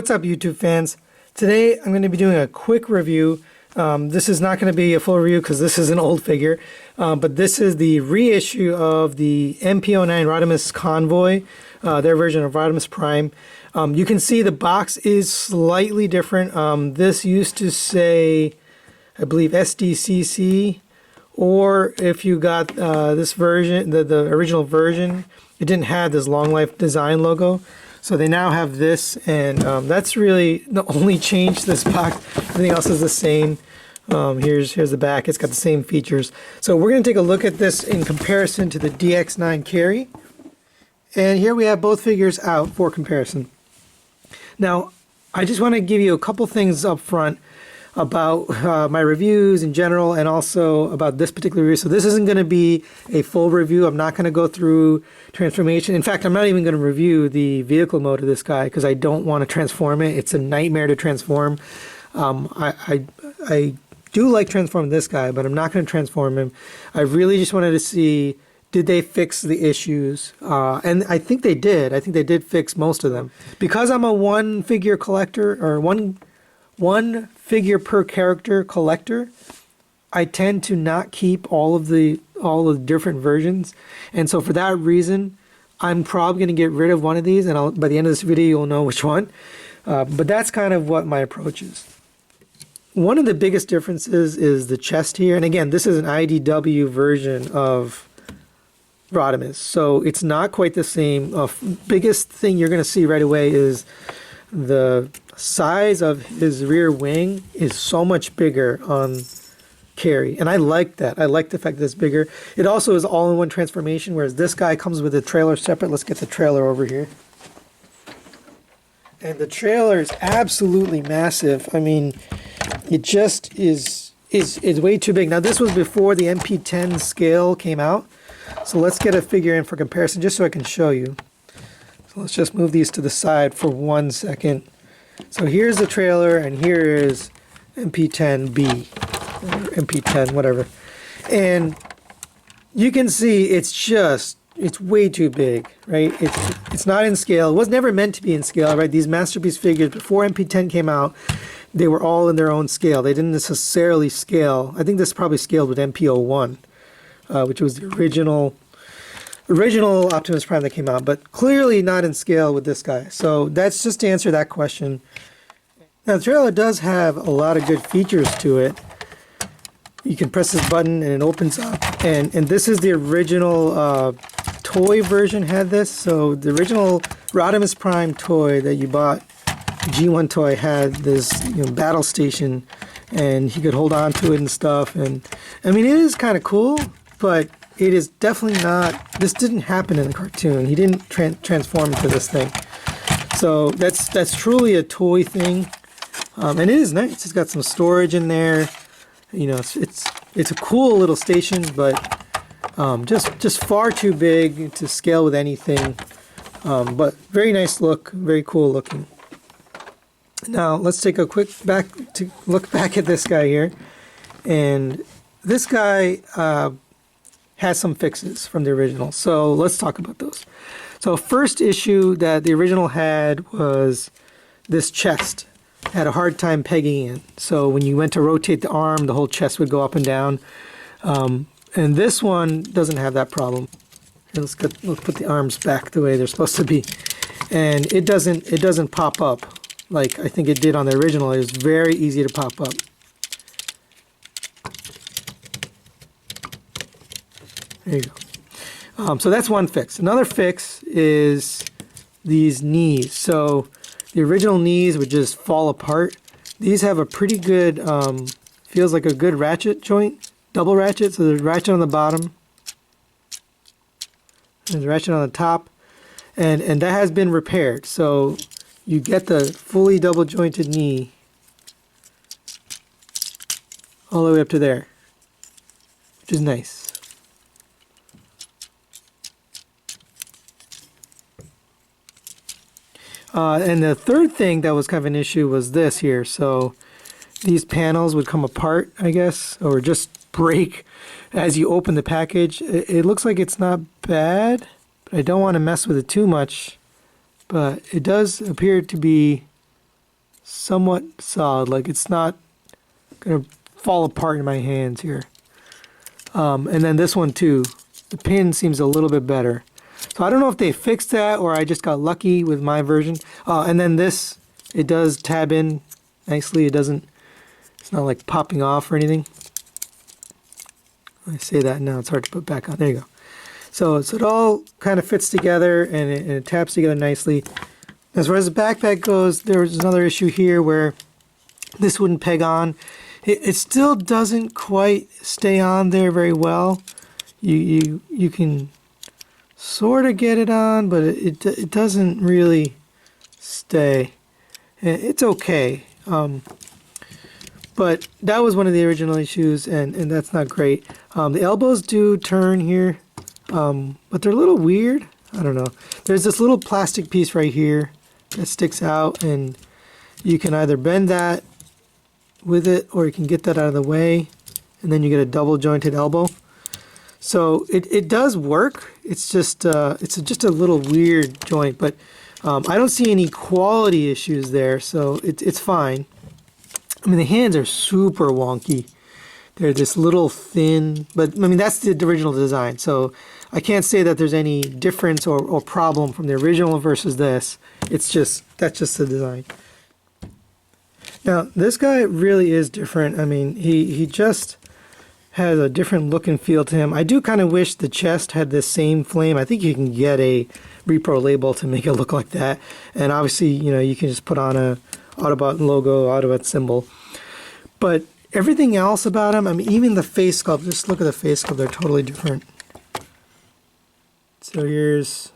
What's up, YouTube fans? Today I'm going to be doing a quick review. This is not going to be a full review because this is an old figure, but this is the reissue of the MP-09 Rodimus Convoy, their version of Rodimus Prime. You can see the box is slightly different. This used to say, I believe, SDCC, or if you got this version, the original version, it didn't have this Long Life Design logo. So they now have this, and that's really the only change to this box. Everything else is the same. Here's the back. It's got the same features. So we're going to take a look at this in comparison to the DX9 Carry. And here we have both figures out for comparison. Now, I just want to give you a couple things up front about my reviews in general, and also about this particular review. So this isn't going to be a full review. I'm not going to go through transformation. In fact, I'm not even going to review the vehicle mode of this guy because I don't want to transform it. It's a nightmare to transform. I do like transforming this guy, but I'm not going to transform him. I really just wanted to see, did they fix the issues? And I think they did. I think they did fix most of them. Because I'm a one figure collector, or one figure per character collector, I tend to not keep all of the different versions, and so for that reason, I'm probably going to get rid of one of these, and by the end of this video, you'll know which one. But that's kind of what my approach is. One of the biggest differences is the chest here, and again, this is an IDW version of Rodimus, so it's not quite the same. Biggest thing you're going to see right away is the size of his rear wing is so much bigger on Carry, and I like that. I like the fact that it's bigger. It also is all-in-one transformation, whereas this guy comes with a trailer separate. Let's get the trailer over here. And the trailer is absolutely massive. I mean, it just is way too big. Now, this was before the MP-10 scale came out, so let's get a figure in for comparison just so I can show you. So let's just move these to the side for 1 second. So here's the trailer, and here is MP-10B, or MP-10, whatever. And you can see it's way too big, right? It's not in scale. It was never meant to be in scale, right? These Masterpiece figures, before MP-10 came out, they were all in their own scale. They didn't necessarily scale. I think this probably scaled with MP-01, which was the original Optimus Prime that came out, but clearly not in scale with this guy. So that's just to answer that question. Now, the trailer does have a lot of good features to it. You can press this button and it opens up, and this is the original toy version had this. So the original Rodimus Prime toy that you bought, G1 toy, had this battle station, and he could hold on to it and stuff. And I mean, it is kind of cool, but it is definitely not, this didn't happen in the cartoon. He didn't transform into this thing. So that's truly a toy thing. And it is nice. It's got some storage in there. It's a cool little station, but just far too big to scale with anything. But very nice look, very cool looking. Now let's take a quick look back at this guy here. And this guy has some fixes from the original, so let's talk about those. So first issue that the original had was this chest. Had a hard time pegging in, so when you went to rotate the arm, the whole chest would go up and down. And this one doesn't have that problem. Let's put the arms back the way they're supposed to be, and it doesn't pop up like I think it did on the original. It was very easy to pop up. There you go. So that's one fix. Another fix is these knees. So the original knees would just fall apart. These have a pretty good, feels like a good ratchet joint, double ratchet. So there's ratchet on the bottom, there's ratchet on the top, and that has been repaired. So you get the fully double jointed knee all the way up to there, which is nice. And the third thing that was kind of an issue was this here. So these panels would come apart, I guess, or just break as you open the package. It looks like it's not bad, but I don't want to mess with it too much. But it does appear to be somewhat solid. Like it's not gonna fall apart in my hands here. And then this one too, the pin seems a little bit better. So I don't know if they fixed that or I just got lucky with my version. And then this, it does tab in nicely. It's not like popping off or anything. I say that now, it's hard to put back on. There you go. So it all kind of fits together and it taps together nicely. As far as the backpack goes, there's another issue here where this wouldn't peg on. It still doesn't quite stay on there very well. You can sort of get it on, but it doesn't really stay. It's okay. But that was one of the original issues, and that's not great. The elbows do turn here, but they're a little weird. I don't know. There's this little plastic piece right here that sticks out, and you can either bend that with it, or you can get that out of the way, and then you get a double jointed elbow. So it does work. It's just a little weird joint, but I don't see any quality issues there, so it's fine. I mean, the hands are super wonky. They're this little thin, but I mean, that's the original design. So I can't say that there's any difference or problem from the original versus this. That's just the design. Now, this guy really is different. I mean, he just has a different look and feel to him. I do kind of wish the chest had this same flame. I think you can get a repro label to make it look like that. And obviously, you can just put on a Autobot logo, Autobot symbol. But everything else about him, I mean, even the face sculpt, just look at the face sculpt, they're totally different. So here's,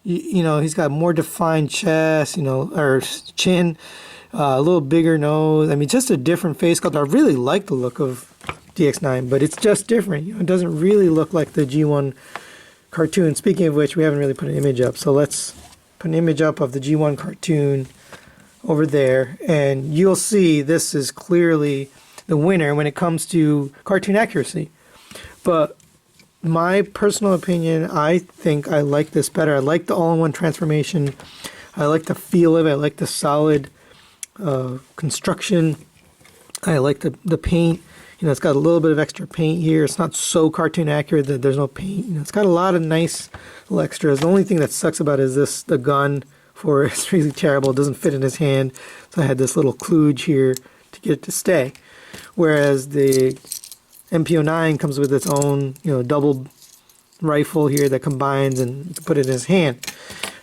he's got more defined chest, or chin, a little bigger nose. I mean, just a different face sculpt. I really like the look of DX9, but it's just different. It doesn't really look like the G1 cartoon. Speaking of which, we haven't really put an image up. So let's put an image up of the G1 cartoon over there, and you'll see this is clearly the winner when it comes to cartoon accuracy. But my personal opinion, I think I like this better. I like the all-in-one transformation. I like the feel of it. I like the solid construction. I like the paint. It's got a little bit of extra paint here. It's not so cartoon accurate that there's no paint. It's got a lot of nice little extras. The only thing that sucks about it is the gun for it. It's really terrible. It doesn't fit in his hand. So I had this little kludge here to get it to stay. Whereas the MP-09 comes with its own, double rifle here that combines and you can put it in his hand.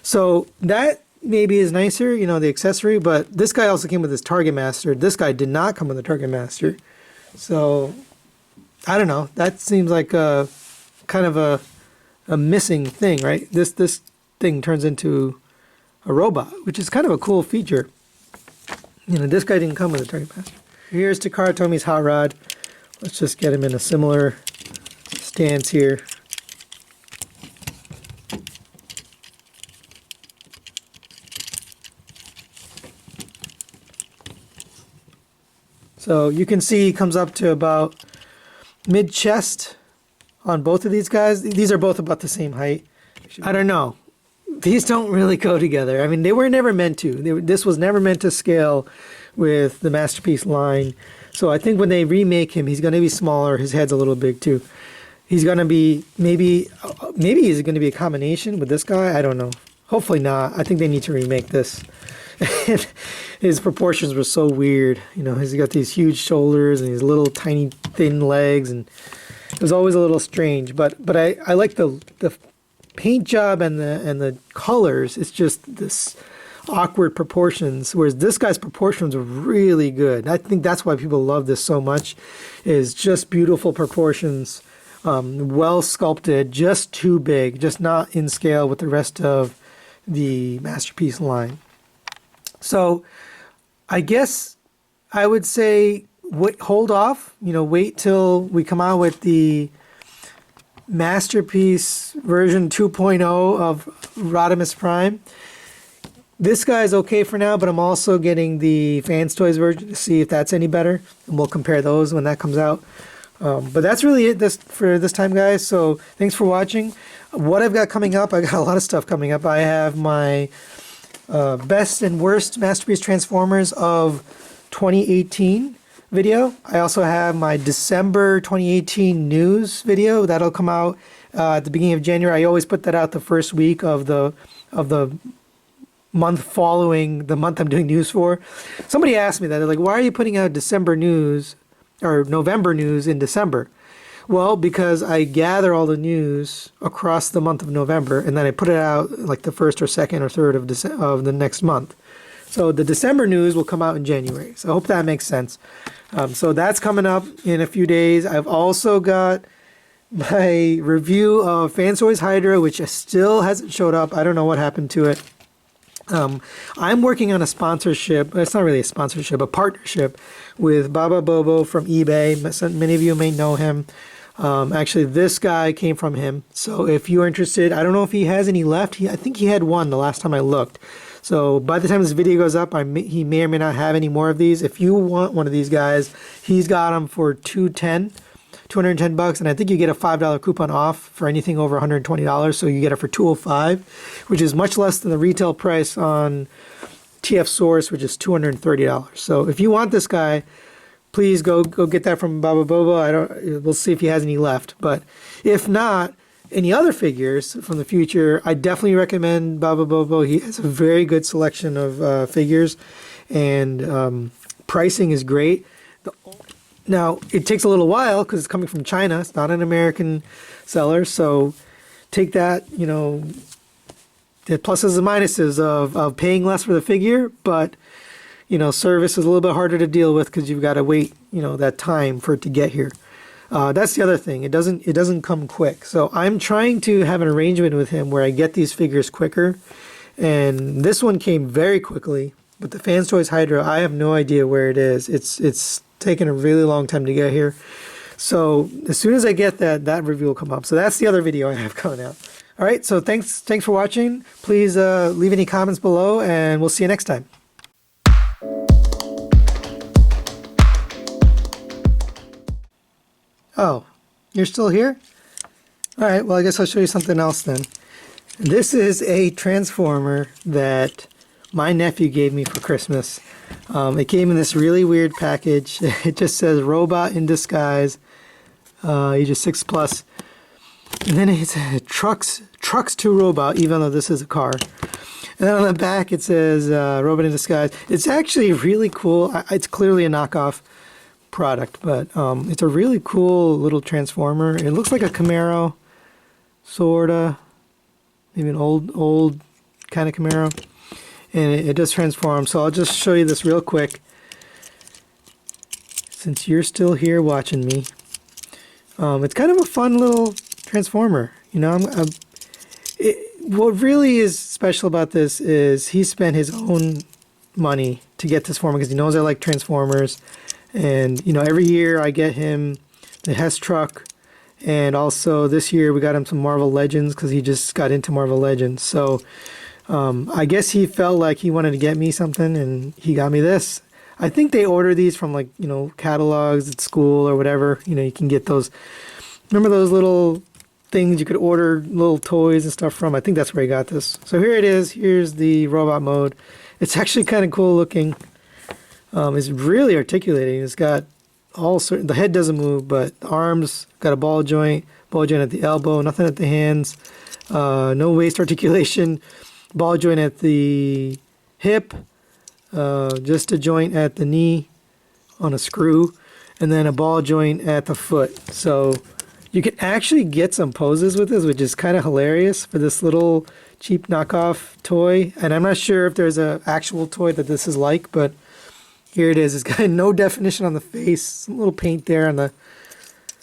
So that maybe is nicer, the accessory, but this guy also came with his Target Master. This guy did not come with a Target Master. So I don't know. That seems like a kind of a missing thing, right? This thing turns into a robot, which is kind of a cool feature. This guy didn't come with a Target Master. Here's Takara Tomy's hot rod. Let's just get him in a similar stance here. So you can see he comes up to about mid-chest on both of these guys. These are both about the same height. I don't know. These don't really go together. I mean, they were never meant to. This was never meant to scale with the Masterpiece line. So I think when they remake him, he's going to be smaller. His head's a little big too. He's going to be, maybe he's going to be a combination with this guy. I don't know. Hopefully not. I think they need to remake this. His proportions were so weird. He's got these huge shoulders and these little tiny thin legs, and it was always a little strange. But I like the paint job and the colors. It's just this awkward proportions, whereas this guy's proportions are really good. I think that's why people love this so much, is just beautiful proportions, well sculpted, just too big, just not in scale with the rest of the Masterpiece line. So I guess I would say hold off, wait till we come out with the Masterpiece version 2.0 of Rodimus Prime. This guy's okay for now, but I'm also getting the Fans Toys version to see if that's any better, and we'll compare those when that comes out. But that's really it for this time, guys. So thanks for watching. What I've got coming up, I got a lot of stuff coming up. I have my best and worst Masterpiece Transformers of 2018 video. I also have my December 2018 news video that'll come out at the beginning of January. I always put that out the first week of the month following the month I'm doing news for. Somebody asked me that. They're like, why are you putting out December news or November news in December? Well, because I gather all the news across the month of November, and then I put it out like the 1st or 2nd or 3rd of the next month. So the December news will come out in January. So I hope that makes sense. So that's coming up in a few days. I've also got my review of Fansoy's Hydra, which still hasn't showed up. I don't know what happened to it. I'm working on a sponsorship. It's not really a sponsorship, a partnership with Baba Bobo from eBay. Many of you may know him. Actually, this guy came from him. So if you're interested, I don't know if he has any left. I think he had one the last time I looked. So by the time this video goes up, he may or may not have any more of these. If you want one of these guys, he's got them for $210, and I think you get a $5 coupon off for anything over $120. So you get it for $205, which is much less than the retail price on TF Source, which is $230. So if you want this guy, please go get that from Baba Bobo. We'll see if he has any left. But if not, any other figures from the future, I definitely recommend Baba Bobo. He has a very good selection of figures, and pricing is great. Now, it takes a little while because it's coming from China. It's not an American seller. So take that, the pluses and minuses of paying less for the figure, but service is a little bit harder to deal with because you've got to wait, that time for it to get here. That's the other thing. It doesn't come quick. So I'm trying to have an arrangement with him where I get these figures quicker. And this one came very quickly. But the Fans Toys Hydra, I have no idea where it is. It's taken a really long time to get here. So as soon as I get that review will come up. So that's the other video I have coming out. All right. So thanks for watching. Please leave any comments below, and we'll see you next time. Oh, you're still here? All right, well, I guess I'll show you something else then. This is a Transformer that my nephew gave me for Christmas. It came in this really weird package. It just says Robot in Disguise, ages 6+. And then it says Trucks to Robot, even though this is a car. And then on the back it says Robot in Disguise. It's actually really cool. It's clearly a knockoff product, but it's a really cool little Transformer. It looks like a Camaro, sorta, maybe an old kind of Camaro, and it does transform. So I'll just show you this real quick since you're still here watching me. It's kind of a fun little Transformer. What really is special about this is he spent his own money to get this for me because he knows I like Transformers. And, every year I get him the Hess truck, and also this year we got him some Marvel Legends because he just got into Marvel Legends. So I guess he felt like he wanted to get me something, and he got me this. I think they order these from catalogs at school or whatever. You can get those. Remember those little things you could order little toys and stuff from? I think that's where he got this. So here it is. Here's the robot mode. It's actually kind of cool looking. It's really articulating. It's got the head doesn't move, but the arms got a ball joint at the elbow, nothing at the hands, no waist articulation, ball joint at the hip, just a joint at the knee on a screw, and then a ball joint at the foot. So you can actually get some poses with this, which is kind of hilarious for this little cheap knockoff toy. And I'm not sure if there's an actual toy that this is like, but here it is. It's got no definition on the face. Some little paint there on the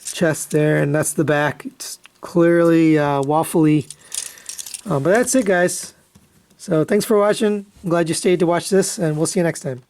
chest there, and that's the back. It's clearly waffly. But that's it, guys. So thanks for watching. I'm glad you stayed to watch this, and we'll see you next time.